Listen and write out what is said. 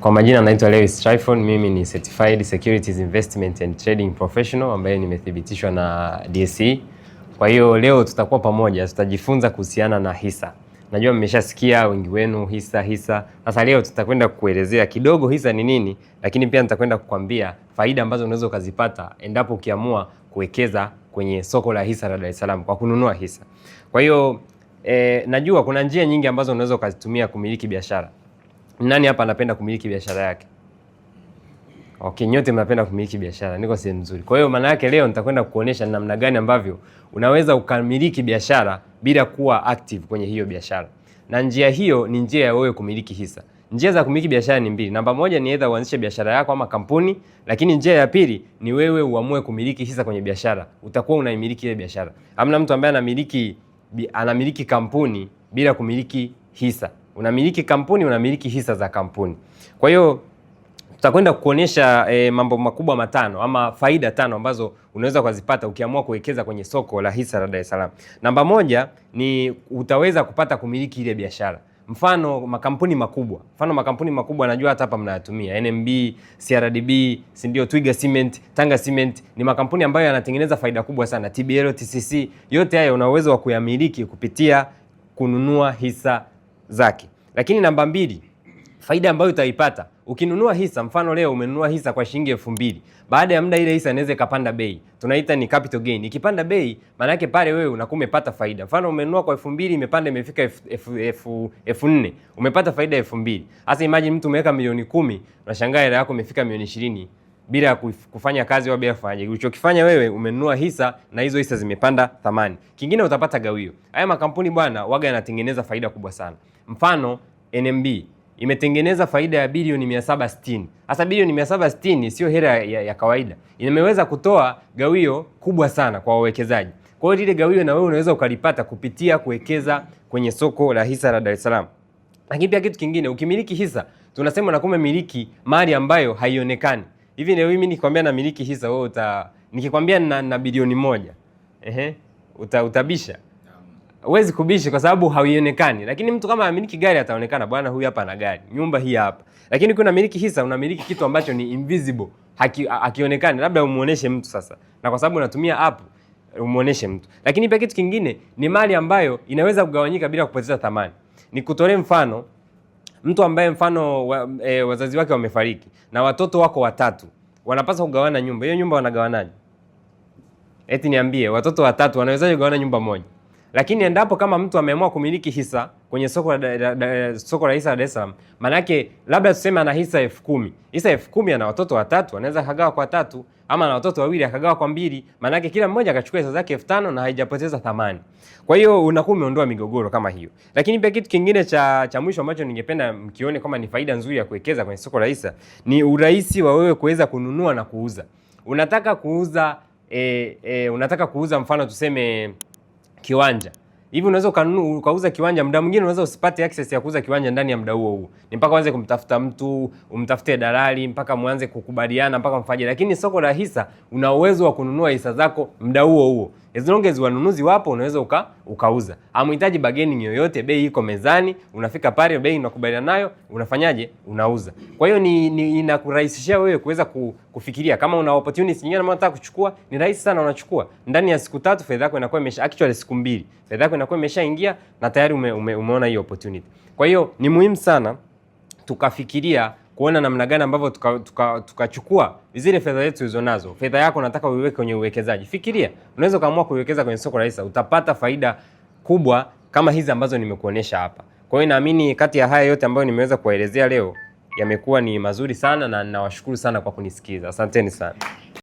Kwa majina naitwa Lewis Tryphon, mimi ni Certified Securities Investment and Trading Professional ambaye nimethibitishwa na DSE. Kwa hiyo leo tutakuwa pamoja, tutajifunza kuhusiana na hisa. Najua mmeshasikia wengi wenu hisa. Sasa leo tutakwenda kuelezea kidogo hisa ni nini, lakini pia nitakwenda kukwambia faida ambazo unaweza ukazipata endapo ukiamua kuwekeza kwenye soko la hisa la Dar es Salaam kwa kununua hisa. Kwa hiyo najua kuna njia nyingi ambazo unaweza ukazitumia kumiliki biashara. Nani hapa anapenda kumiliki biashara yake? Okay, nyote mnapenda kumiliki biashara. Niko sehemu nzuri. Kwa hiyo maana yake leo nitakwenda kukuonesha namna gani ambavyo unaweza ukamiliki biashara bila kuwa active kwenye hiyo biashara. Na njia hiyo ni njia ya wewe kumiliki hisa. Njia za kumiliki biashara ni mbili. Namba moja ni either uanzishe biashara yako ama kampuni, lakini njia ya pili ni wewe uamue kumiliki hisa kwenye biashara. Utakuwa unaimiliki ile biashara. Hamna mtu ambaye anamiliki kampuni bila kumiliki hisa. Unamiliki kampuni, unamiliki hisa za kampuni. Kwa hiyo tutakwenda kuonyesha mambo makubwa matano ama faida tano ambazo unaweza kuzipata ukiamua kuwekeza kwenye soko la hisa la Dar es Salaam. Namba moja ni utaweza kupata kumiliki ile biashara. Mfano makampuni makubwa najua hata hapa mnayatumia. NMB, CRDB, si ndio, Twiga Cement, Tanga Cement ni makampuni ambayo yanatengeneza faida kubwa sana. TBL, TCC, yote haya una uwezo wa kuyamiliki kupitia kununua hisa zake. Lakini namba mbili, faida ambayo utaipata ukinunua hisa, mfano leo umenunua hisa kwa shilingi 2000, baada ya muda ile hisa inaweza ikapanda bei. Tunaita ni capital gain. Ikipanda bei, maana yake pale wewe unakuwa umepata faida. Mfano umenunua kwa 2000 imepanda imefika 4000, umepata faida 2000. Sasa imagine mtu umeweka milioni 10, unashangaa hela yako imefika milioni 20 bila kufanya kazi au bila kufanya. Ulichokifanya wewe umenunua hisa na hizo hisa zimepanda thamani. Kingine utapata gawio. Haya makampuni bwana waga yanatengeneza faida kubwa sana. Mfano NMB imetengeneza faida ya bilioni 760. Sasa bilioni 760 sio hela ya kawaida. Imeweza kutoa gawio kubwa sana kwa wawekezaji. Kwa hiyo ile gawio na wewe unaweza ukalipata kupitia kuwekeza kwenye soko la hisa la Dar es Salaam. Lakini pia kitu kingine, ukimiliki hisa, tunasema unakuwa umemiliki mali ambayo haionekani. Hivi leo mimi nikikwambia na miliki hisa, wewe nikikwambia na bilioni 1, utabisha? Huwezi kubisha kwa sababu haionekani. Lakini mtu kama anamiliki gari ataonekana, bwana huyu hapa ana gari, nyumba hii hapa. Lakini kuna miliki hisa, unamiliki kitu ambacho ni invisible, hakionekani, labda umuoneshe mtu sasa. Na kwa sababu unatumia app, umuoneshe mtu. Lakini pia kitu kingine ni mali ambayo inaweza kugawanyika bila kupoteza thamani. Nikutolee mfano, mtu ambaye mfano wazazi wake wamefariki na watoto wako watatu, wanapaswa kugawana nyumba. Hiyo nyumba wanagawanaje? Eti niambie, watoto watatu wanawezaje kugawana nyumba moja? Lakini endapo kama mtu ameamua kumiliki hisa kwenye soko la hisa la Dar es Salaam, maana yake labda tuseme ana hisa 10,000. Hisa 10,000 ana watoto watatu, anaweza kagawa kwa 3, ama ana watoto wawili akagawa kwa 2. Maana yake kila mmoja akachukua hisa zake 5,000 na haijapoteza thamani. Kwa hiyo unakuwa umeondoa migogoro kama hiyo. Lakini pia kitu kingine cha mwisho ambacho ningependa mkione kama ni faida nzuri ya kuwekeza kwenye soko la hisa ni urahisi wa wewe kuweza kununua na kuuza. Unataka kuuza mfano tuseme kiwanja. Hivi unaweza ukauza kiwanja, muda mwingine unaweza usipate access ya kuuza kiwanja ndani ya muda huo. Ni mpaka uanze kumtafuta mtu, umtafute dalali, mpaka muanze kukubaliana, mpaka mfaje. Lakini soko la hisa una uwezo wa kununua hisa zako muda huo. As long as wanunuzi wapo, unaweza ukauza. Hamhitaji bargaining yoyote, bei iko mezani, unafika pale bei unakubaliana nayo, unafanyaje? Unauza. Kwa hiyo inakurahisishia wewe kuweza kufikiria kama una opportunity nyingine na unataka kuchukua, ni rahisi sana unachukua. Ndani ya siku 3 fedha yako inakuwa actually siku 2. Fedha yako inakuwa imeshaingia na tayari umeona hiyo opportunity. Kwa hiyo ni muhimu sana tukafikiria kuona namna gani ambavyo tukachukua zile fedha zetu zilizonazo. Fedha yako unataka uiweke kwenye uwekezaji. Fikiria, unaweza kaamua kuiwekeza kwenye soko la hisa, utapata faida kubwa kama hizi ambazo nimekuonesha hapa. Kwa hiyo naamini kati ya haya yote ambayo nimeweza kuwaelezea leo yamekuwa ni mazuri sana, na ninawashukuru sana kwa kunisikiza. Asanteni sana.